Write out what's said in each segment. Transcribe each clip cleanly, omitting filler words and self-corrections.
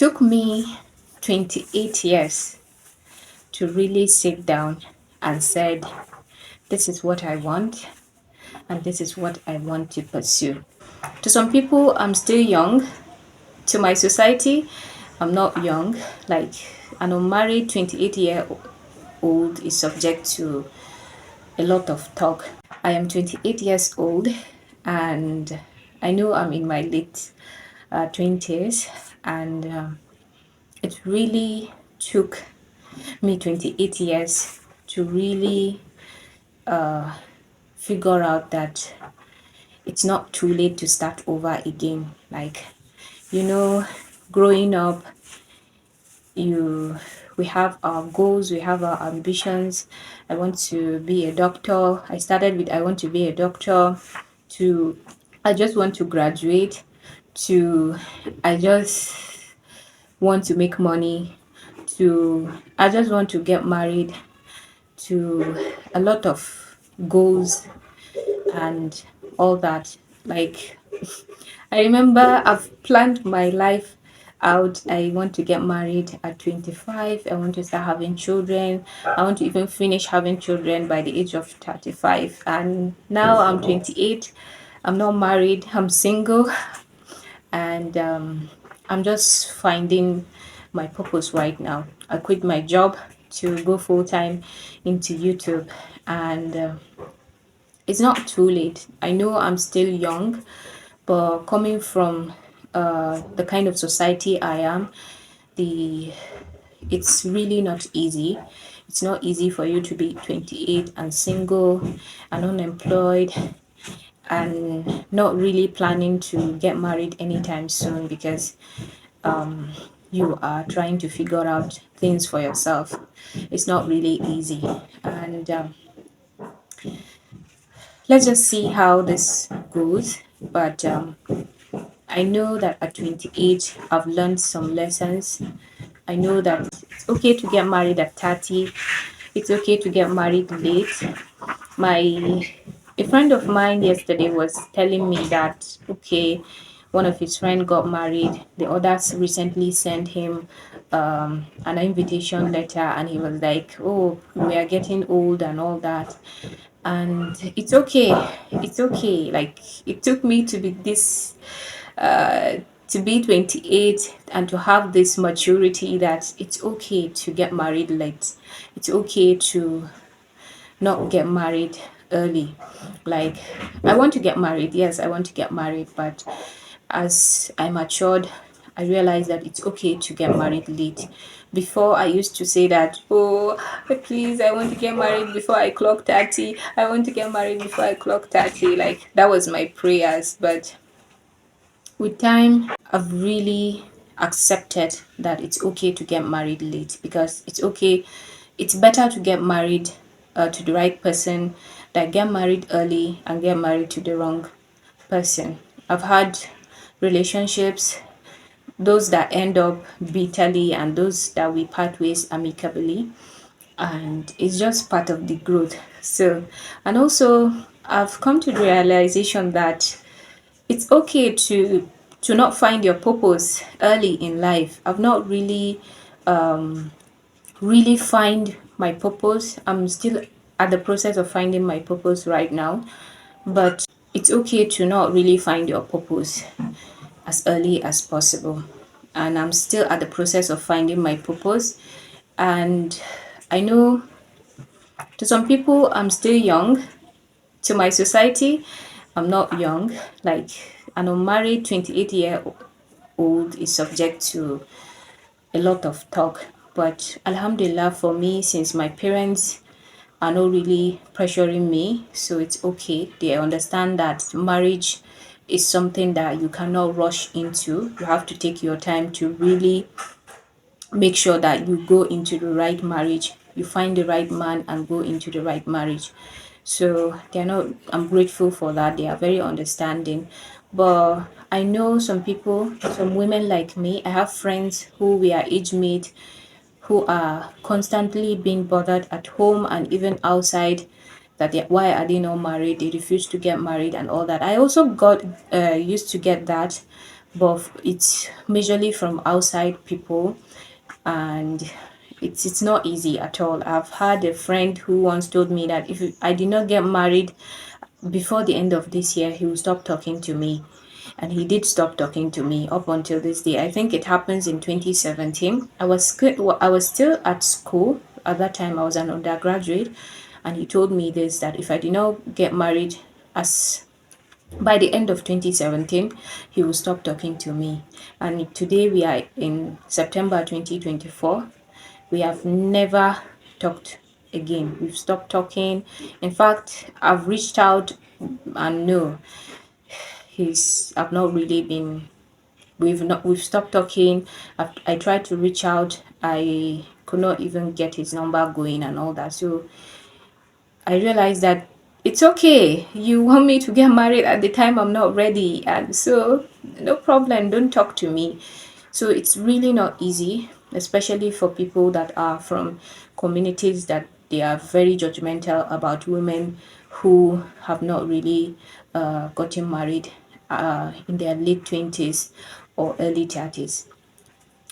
took me 28 years to really sit down and said, this is what I want and this is what I want to pursue. To some people, I'm still young. To my society, I'm not young. Like an unmarried 28-year-old is subject to a lot of talk. I am 28 years old and I know I'm in my late 20s, and it really took me 28 years to really figure out that it's not too late to start over again. Like, you know, growing up, you we have our goals, we have our ambitions. I want to be a doctor. I started with I want to be a doctor, to I just want to graduate, to I just want to make money, to I just want to get married, to a lot of goals and all that. Like, I remember I've planned my life out. I want to get married at 25. I want to start having children. I want to even finish having children by the age of 35. And now I'm 28. I'm not married. I'm single. And I'm just finding my purpose right now. I quit my job to go full time into YouTube, and it's not too late. I know I'm still young, but coming from the kind of society I am, the it's really not easy. It's not easy for you to be 28 and single and unemployed and not really planning to get married anytime soon, because you are trying to figure out things for yourself. It's not really easy. And let's just see how this goes. But I know that at 28, I've learned some lessons. I know that it's okay to get married at 30. It's okay to get married late. My A friend of mine yesterday was telling me that, okay, one of his friends got married. The others recently sent him an invitation letter, and he was like, "Oh, we are getting old and all that." And it's okay. It's okay. Like, it took me to be this to be 28 and to have this maturity that it's okay to get married late. It's okay to not get married early. Like, I want to get married. Yes, I want to get married, but as I matured, I realized that it's okay to get married late. Before, I used to say that, oh, please, I want to get married before I clock 30. I want to get married before I clock 30. Like, that was my prayers. But with time, I've really accepted that it's okay to get married late, because it's okay. It's better to get married to the right person than get married early and get married to the wrong person. I've had relationships, those that end up bitterly and those that we part ways amicably, and it's just part of the growth. So, and also, I've come to the realization that it's okay to not find your purpose early in life. I've not really find my purpose. I'm still at the process of finding my purpose right now, but it's okay to not really find your purpose as early as possible. And I'm still at the process of finding my purpose. And I know to some people, I'm still young. To my society, I'm not young. Like, an unmarried 28-year-old is subject to a lot of talk. But Alhamdulillah, for me, since my parents are not really pressuring me, so it's okay. They understand that marriage is something that you cannot rush into. You have to take your time to really make sure that you go into the right marriage. You find the right man and go into the right marriage. So they're not, I'm grateful for that. They are very understanding. But I know some people, some women like me, I have friends who we are age mate, who are constantly being bothered at home and even outside, that why are they not married, they refuse to get married and all that. I also got used to get that, but it's majorly from outside people, and it's not easy at all. I've had a friend who once told me that if I did not get married before the end of this year, he will stop talking to me. And he did stop talking to me up until this day. I think it happens in 2017. I was still at school at that time. I was an undergraduate, and he told me this, that if I did not get married as by the end of 2017, he will stop talking to me. And today we are in September 2024. We have never talked again. We've stopped talking. In fact, I've reached out, and no, I've not really been, we've stopped talking. I tried to reach out. I could not even get his number going and all that. So I realized that it's okay. You want me to get married at the time I'm not ready, and so no problem, don't talk to me. So it's really not easy, especially for people that are from communities that they are very judgmental about women who have not really gotten married in their late 20s or early 30s.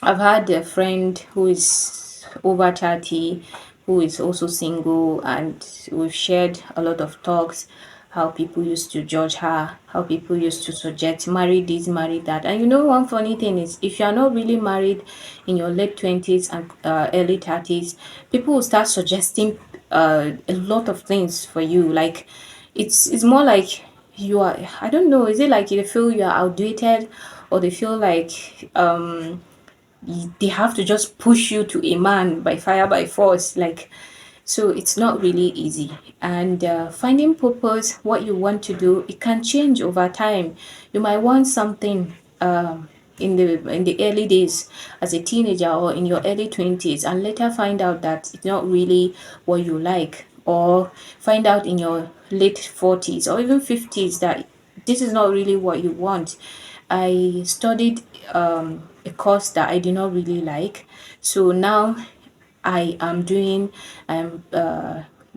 I've had a friend who is over 30 who is also single, and we've shared a lot of talks, how people used to judge her, how people used to suggest marry this, marry that. And you know, one funny thing is, if you're not really married in your late 20s and early 30s, people will start suggesting a lot of things for you. Like, it's more like you are, I don't know, is it like they feel you are outdated, or they feel like they have to just push you to a man by fire by force, like, so it's not really easy. And finding purpose, what you want to do, it can change over time. You might want something in the early days as a teenager or in your early 20s, and later find out that it's not really what you like, or find out in your late 40s or even 50s that this is not really what you want. I studied a course that I did not really like, so now I am doing I'm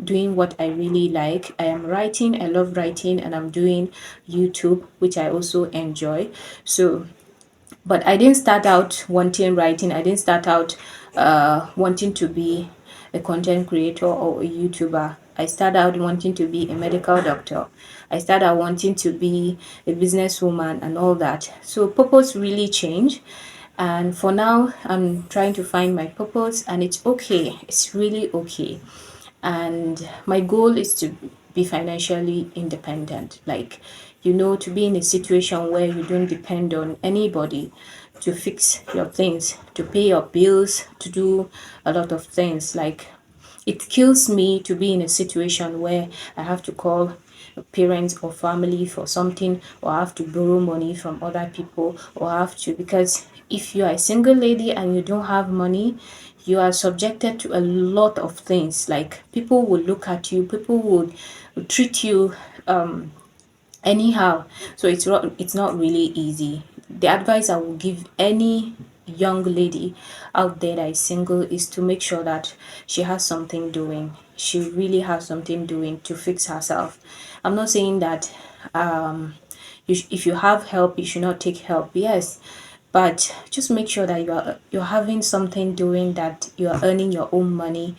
doing what I really like. I am writing. I love writing, and I'm doing YouTube, which I also enjoy. So, but I didn't start out wanting writing. I didn't start out wanting to be a content creator or a YouTuber. I started out wanting to be a medical doctor. I started out wanting to be a businesswoman and all that. So purpose really changed. And for now, I'm trying to find my purpose, and it's okay. It's really okay. And my goal is to be financially independent, like, to be in a situation where you don't depend on anybody to fix your things, to pay your bills, to do a lot of things. Like, it kills me to be in a situation where I have to call parents or family for something, or I have to borrow money from other people, or I have to, because if you are a single lady and you don't have money, you are subjected to a lot of things. Like, people will look at you, people would treat you anyhow. So it's not really easy. The advice I will give any young lady out there that is single is to make sure that she has something doing. She really has something doing to fix herself. I'm not saying that if you have help you should not take help, yes, but just make sure that you're having something doing, that you are earning your own money,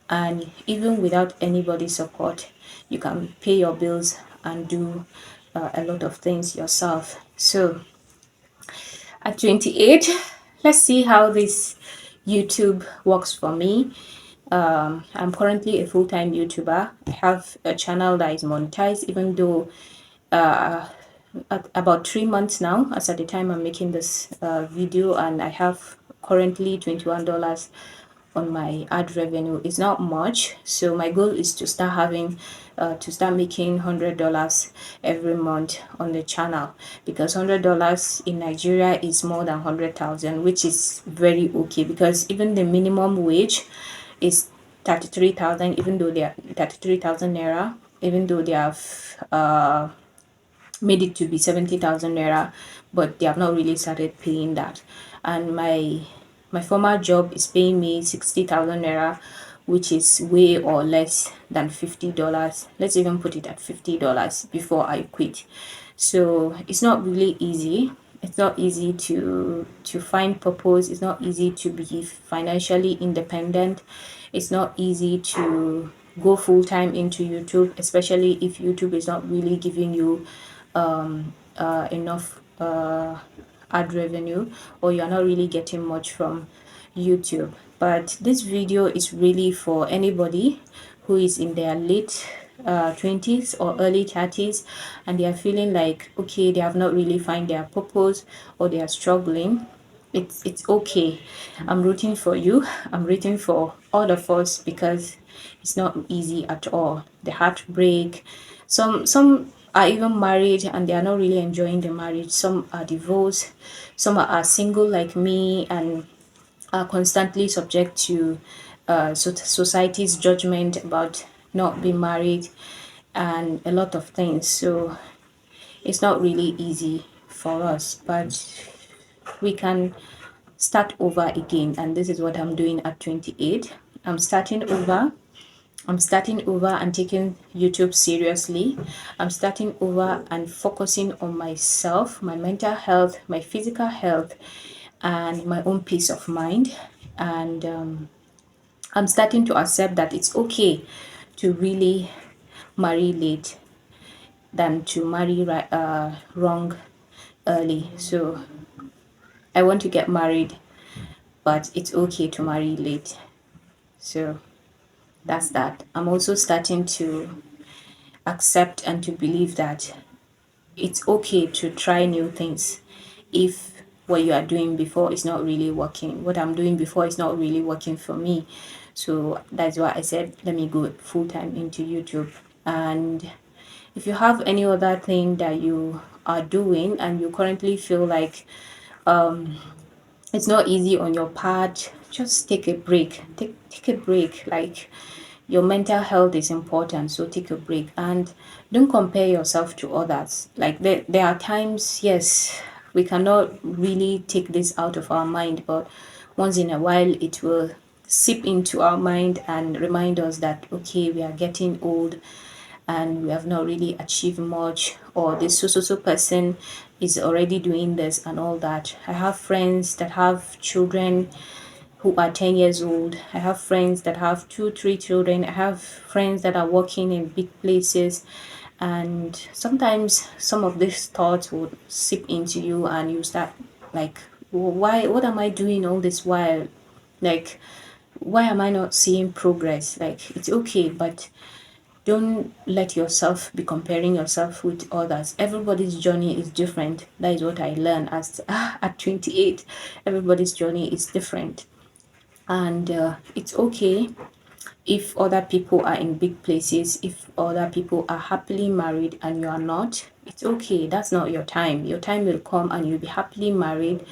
and even without anybody's support, you can pay your bills and do a lot of things yourself. So at 28, let's see how this YouTube works for me. I'm currently a full-time YouTuber. I have a channel that is monetized, even though at about 3 months now, as at the time I'm making this video, and I have currently $21 on my ad revenue. It's not much, so my goal is to start having to start making $100 every month on the channel, because $100 in Nigeria is more than 100,000, which is very okay, because even the minimum wage is 33,000, even though they are 33,000 naira, even though they have made it to be 70,000 naira, but they have not really started paying that. And my former job is paying me 60,000 naira, which is way or less than $50. Let's even put it at $50 before I quit. So it's not really easy. It's not easy to find purpose. It's not easy to be financially independent. It's not easy to go full time into YouTube, especially if YouTube is not really giving you enough ad revenue, or you're not really getting much from YouTube. But this video is really for anybody who is in their late 20s or early 30s, and they are feeling like, okay, they have not really find their purpose, or they are struggling. It's okay. I'm rooting for you. I'm rooting for all of us, because it's not easy at all. The heartbreak. Some are even married and they are not really enjoying the marriage. Some are divorced. Some are single like me and are constantly subject to society's judgment about not being married and a lot of things. So it's not really easy for us, but we can start over again. And this is what I'm doing at 28. I'm starting over. I'm starting over and taking YouTube seriously. I'm starting over and focusing on myself, my mental health, my physical health, and my own peace of mind. And I'm starting to accept that it's okay to really marry late than to marry wrong early. So I want to get married, but it's okay to marry late. So that's that. I'm also starting to accept and to believe that it's okay to try new things if what you are doing before is not really working. What I'm doing before is not really working for me. So that's why I said, let me go full time into YouTube. And if you have any other thing that you are doing and you currently feel like it's not easy on your part, just take a break. Take a break. Like, your mental health is important, so take a break and don't compare yourself to others. Like, there are times, yes, we cannot really take this out of our mind, but once in a while it will seep into our mind and remind us that, okay, we are getting old and we have not really achieved much, or this so person is already doing this and all that. I have friends that have children who are 10 years old. I have friends that have two, three children. I have friends that are working in big places. And sometimes some of these thoughts would seep into you and you start like, why, what am I doing all this while? Like, why am I not seeing progress? Like, it's okay, but don't let yourself be comparing yourself with others. Everybody's journey is different. That is what I learned as at 28. Everybody's journey is different, and it's okay if other people are in big places, if other people are happily married and you are not. It's okay. That's not your time. Your time will come and you'll be happily married,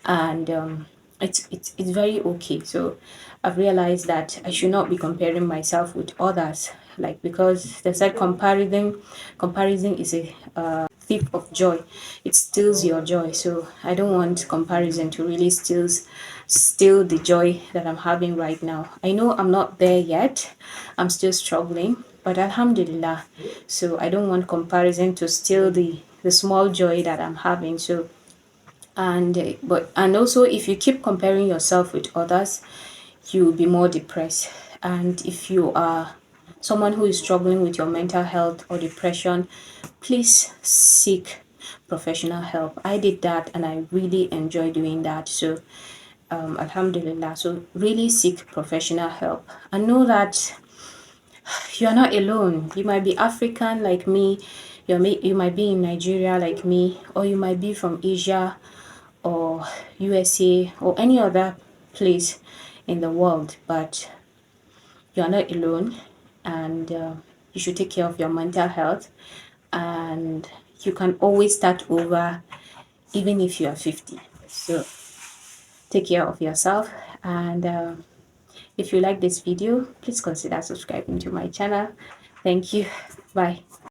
and it's very okay. So I've realized that I should not be comparing myself with others, like, because they said comparison is a thief of joy. It steals your joy. So I don't want comparison to really steal the joy that I'm having right now. I know I'm not there yet. I'm still struggling, but alhamdulillah. So I don't want comparison to steal the small joy that I'm having. So, and also, if you keep comparing yourself with others, you'll be more depressed. And if you are someone who is struggling with your mental health or depression, please seek professional help. I did that and I really enjoy doing that. So alhamdulillah. So really seek professional help and know that you're not alone. You might be African like me, you might be in Nigeria like me, or you might be from Asia or USA or any other place in the world, but you are not alone, and you should take care of your mental health, and you can always start over even if you are 50. So take care of yourself, and if you like this video, please consider subscribing to my channel. Thank you. Bye.